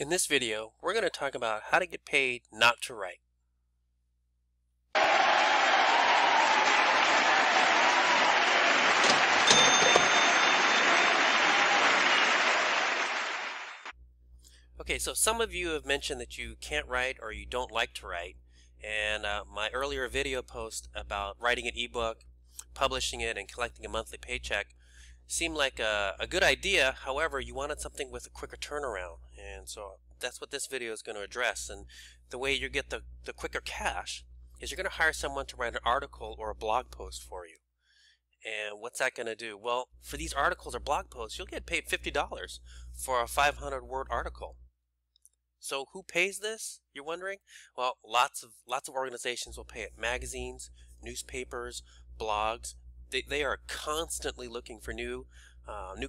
In this video, we're going to talk about how to get paid not to write. Okay, so some of you have mentioned that you can't write or you don't like to write, and my earlier video post about writing an ebook, publishing it, and collecting a monthly paycheck seemed like a good idea. However, you wanted something with a quicker turnaround, and so that's what this video is going to address. And the way you get the quicker cash is you're going to hire someone to write an article or a blog post for you. And what's that going to do? Well, for these articles or blog posts, you'll get paid $50 for a 500-word article. So who pays this, you're wondering? Well, lots of organizations will pay it. Magazines, newspapers, blogs. They are constantly looking for new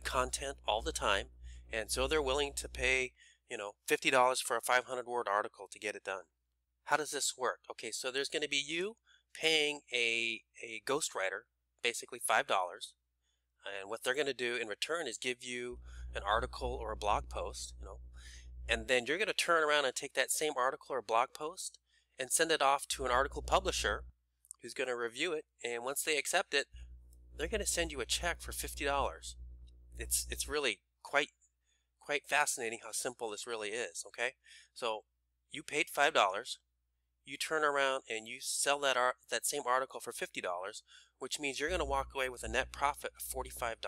content all the time, and so they're willing to pay, $50 for a 500-word article to get it done. How does this work? Okay, so there's going to be you paying a ghostwriter basically $5, and what they're going to do in return is give you an article or a blog post, and then you're going to turn around and take that same article or blog post and send it off to an article publisher who's going to review it, and once they accept it, they're going to send you a check for $50. It's really quite fascinating how simple this really is. Okay, so you paid $5, you turn around and you sell that same article for $50, which means you're going to walk away with a net profit of $45.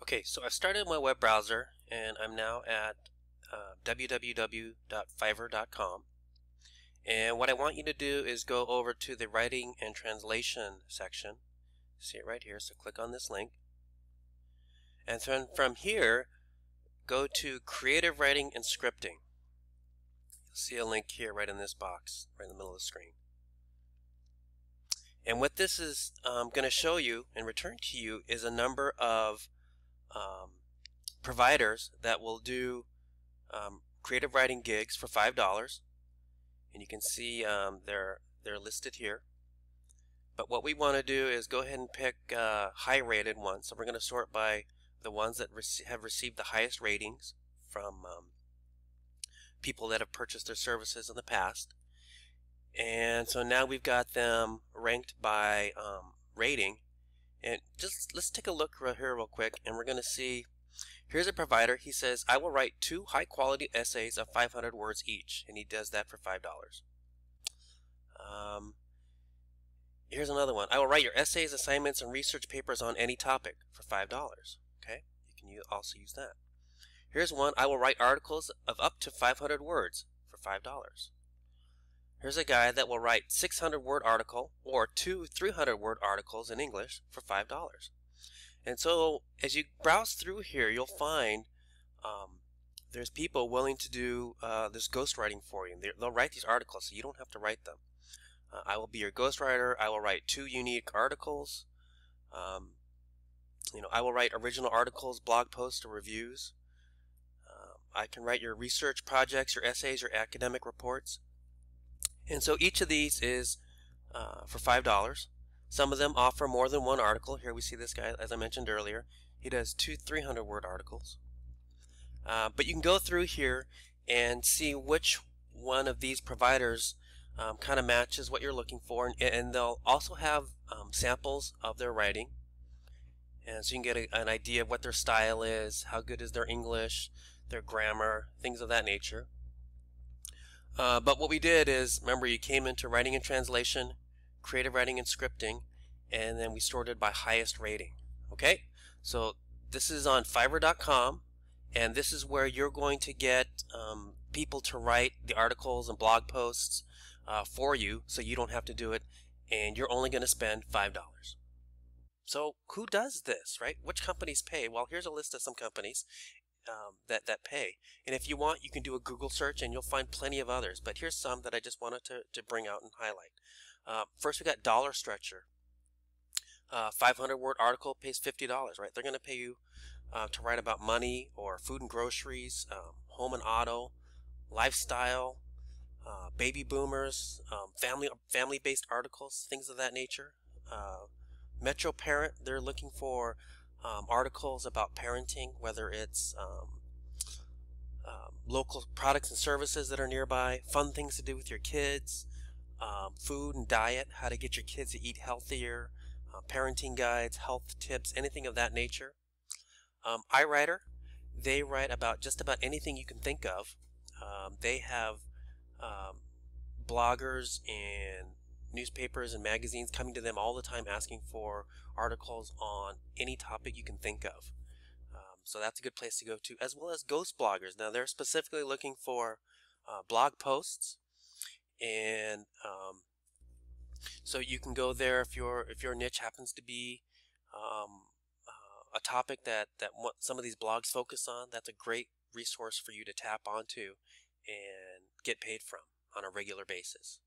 Okay, so I've started my web browser and I'm now at www.fiverr.com. And what I want you to do is go over to the writing and translation section. See it right here, so click on this link. And then from here, go to creative writing and scripting. You'll see a link here right in this box, right in the middle of the screen. And what this is going to show you and return to you is a number of providers that will do creative writing gigs for $5. And you can see they're listed here. But what we want to do is go ahead and pick high-rated ones. So we're going to sort by the ones that have received the highest ratings from people that have purchased their services in the past. And so now we've got them ranked by rating. And just let's take a look right here real quick, and we're going to see. Here's a provider. He says, I will write 2 high-quality essays of 500 words each, and he does that for $5. Here's another one. I will write your essays, assignments, and research papers on any topic for $5. Okay, you can also use that. Here's one. I will write articles of up to 500 words for $5. Here's a guy that will write 600-word article or 2 300-word articles in English for $5. And so as you browse through here, you'll find there's people willing to do this ghostwriting for you. They'll write these articles so you don't have to write them. I will be your ghostwriter. I will write 2 unique articles. I will write original articles, blog posts, or reviews. I can write your research projects, your essays, your academic reports. And so each of these is for $5. Some of them offer more than one article. Here we see this guy, as I mentioned earlier. He does 2 300-word articles. But you can go through here and see which one of these providers kind of matches what you're looking for. And they'll also have samples of their writing. And so you can get an idea of what their style is, how good is their English, their grammar, things of that nature. But what we did is, remember, you came into writing and translation, creative writing and scripting, and then we sorted by highest rating. Okay, so this is on Fiverr.com, and this is where you're going to get people to write the articles and blog posts for you, so you don't have to do it, and you're only going to spend $5. So who does this, right? Which companies pay? Well, here's a list of some companies that pay, and if you want, you can do a Google search and you'll find plenty of others, but here's some that I just wanted to bring out and highlight. First, we got Dollar Stretcher. 500-word article pays $50, right? They're going to pay you to write about money or food and groceries, home and auto, lifestyle, baby boomers, family-based articles, things of that nature. Metro Parent, they're looking for articles about parenting, whether it's local products and services that are nearby, fun things to do with your kids, food and diet, how to get your kids to eat healthier, parenting guides, health tips, anything of that nature. iWriter, they write about just about anything you can think of. They have um, bloggers and newspapers and magazines coming to them all the time asking for articles on any topic you can think of. So that's a good place to go to, as well as ghost bloggers. Now they're specifically looking for blog posts, and so you can go there if your niche happens to be a topic that some of these blogs focus on. That's a great resource for you to tap onto and get paid from on a regular basis.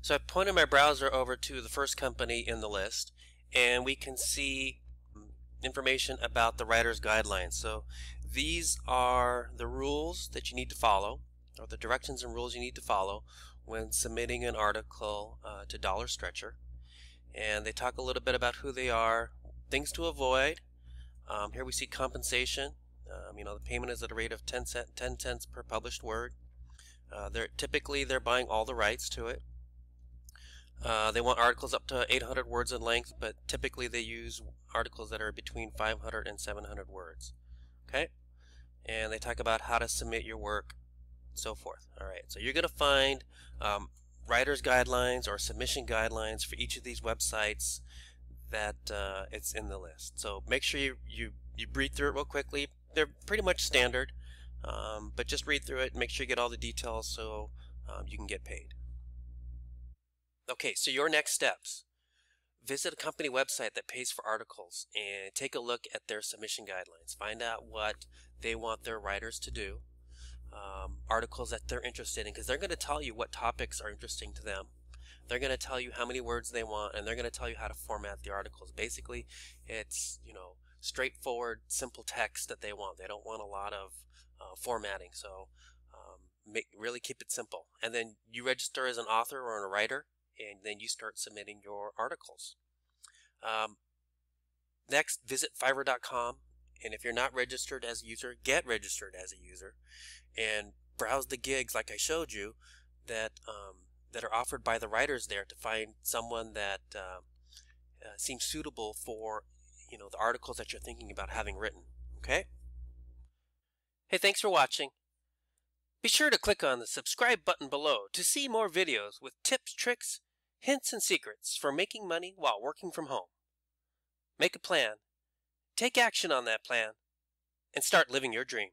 So I pointed my browser over to the first company in the list, and we can see information about the writer's guidelines. So these are the rules that you need to follow, or the directions and rules you need to follow when submitting an article to Dollar Stretcher. And they talk a little bit about who they are, things to avoid. Here we see compensation. The payment is at a rate of 10 cents per published word. Typically they're buying all the rights to it. They want articles up to 800 words in length, but typically they use articles that are between 500 and 700 words. Okay? And they talk about how to submit your work, so forth. Alright, so you're going to find writer's guidelines or submission guidelines for each of these websites that it's in the list. So make sure you read through it real quickly. They're pretty much standard, but just read through it and make sure you get all the details so you can get paid. Okay, so your next steps. Visit a company website that pays for articles and take a look at their submission guidelines. Find out what they want their writers to do, articles that they're interested in, because they're going to tell you what topics are interesting to them. They're going to tell you how many words they want, and they're going to tell you how to format the articles. Basically, it's straightforward, simple text that they want. They don't want a lot of formatting, so really keep it simple. And then you register as an author or a writer, and then you start submitting your articles. Next, visit Fiverr.com, and if you're not registered as a user, get registered as a user, and browse the gigs like I showed you that are offered by the writers there to find someone that seems suitable for the articles that you're thinking about having written. Okay? Hey, thanks for watching. Be sure to click on the subscribe button below to see more videos with tips, tricks, hints, and secrets for making money while working from home. Make a plan, take action on that plan, and start living your dream.